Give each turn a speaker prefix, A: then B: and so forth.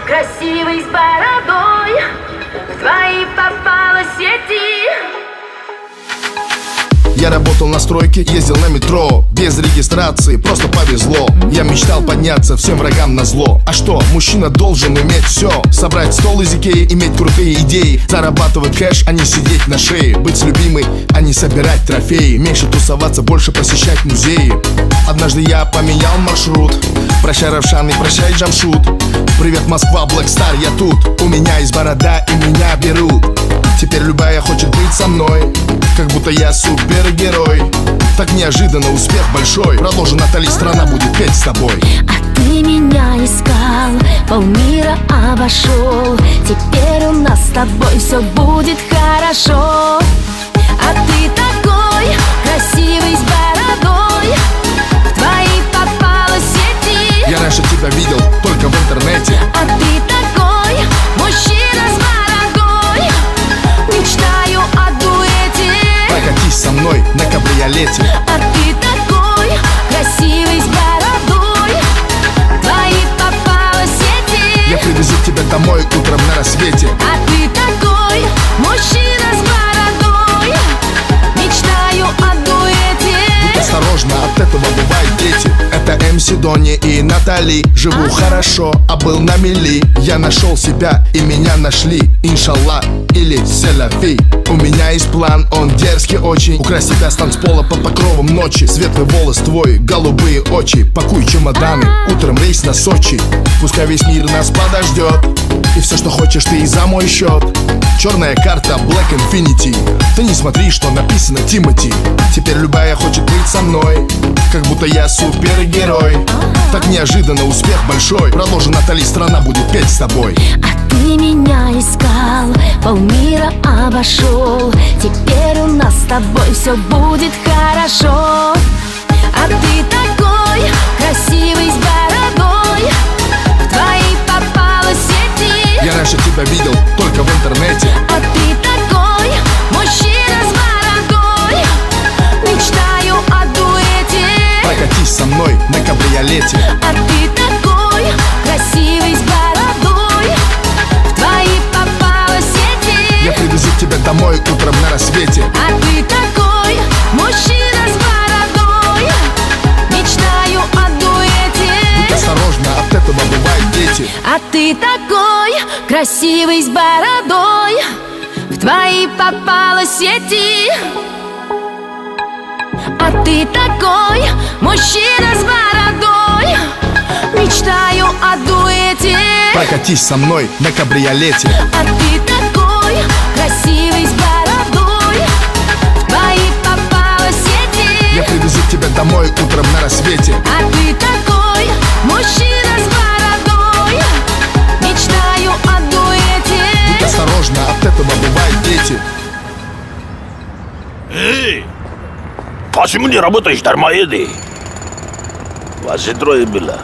A: красивый с бородой, в твои попала сети.
B: Я работал на стройке, ездил на метро, без регистрации, просто повезло. Я мечтал подняться всем врагам назло. А что, мужчина должен иметь все: собрать стол из Икеи, иметь крутые идеи, зарабатывать кэш, а не сидеть на шее, быть любимой, а не собирать трофеи, меньше тусоваться, больше посещать музеи. Однажды я поменял маршрут. Прощай, Равшан, и прощай, Джамшут. Привет, Москва, Black Star, я тут. У меня есть борода, и меня берут. Теперь любая хочет быть со мной, как будто я супергерой. Так неожиданно успех большой. Продолжи, Натали, страна будет петь с тобой.
C: А ты меня искал, полмира обошел. Теперь у нас с тобой все будет хорошо. А ты такой красивый с бородой, в твои попала сети.
B: Я раньше тебя видел только в интернете.
C: А ты такой мужчина с бородой, мечтаю о дуэте.
B: Прокатись со мной на кабриолете.
C: А ты такой красивый с бородой, в твои попала сети.
B: Я привезу тебя домой утром на рассвете.
C: А ты такой мужчина с бородой, мечтаю о дуэте.
B: Будь осторожна, от этого бывают дети. Это МС Дони и Натали. Живу хорошо, а был на мели. Я нашел себя и меня нашли. Иншаллах или селяфи. У меня есть план, он дерзкий очень. Украсть тебя с танцпола под покровом ночи. Светлый волос твой, голубые очи. Пакуй чемоданы, утром рейс на Сочи. Пускай весь мир нас подождет, и все, что хочешь, ты и за мой счет. Черная карта Black Infinity. Ты не смотри, что написано Тимати. Теперь любая хочет быть со мной, как будто я супергерой. Так неожиданно успех большой. Продолжи, Натали, страна будет петь с тобой.
C: А ты меня искал, полмира обошел. Теперь у нас с тобой все будет хорошо. А ты такой красивый с бородой, в твои попала сети.
B: Я раньше тебя видел только в интернете.
C: А ты такой мужчина с бородой, мечтаю о дуэте.
B: Прокатись со мной на кабриолете.
C: А ты такой красивый с бородой, в твои попала сети.
B: Я привезу тебя домой утром на рассвете.
C: А ты такой мужчина с бородой, мечтаю о дуэте.
B: Будь осторожна, от этого бывают дети.
C: А ты такой красивый с бородой, в твои попала сети. А ты такой мужчина с бородой, мечтаю о дуэте.
B: Прокатись со мной на кабриолете.
C: А ты такой красивый с бородой, в твои попала сети.
B: Я привезу тебя домой утром на рассвете.
C: А ты такой мужчина с бородой, мечтаю о дуэте.
B: Будь осторожна, от этого бывают дети.
D: Эй! Почему не работаешь, дармоеды? Вас же трое было.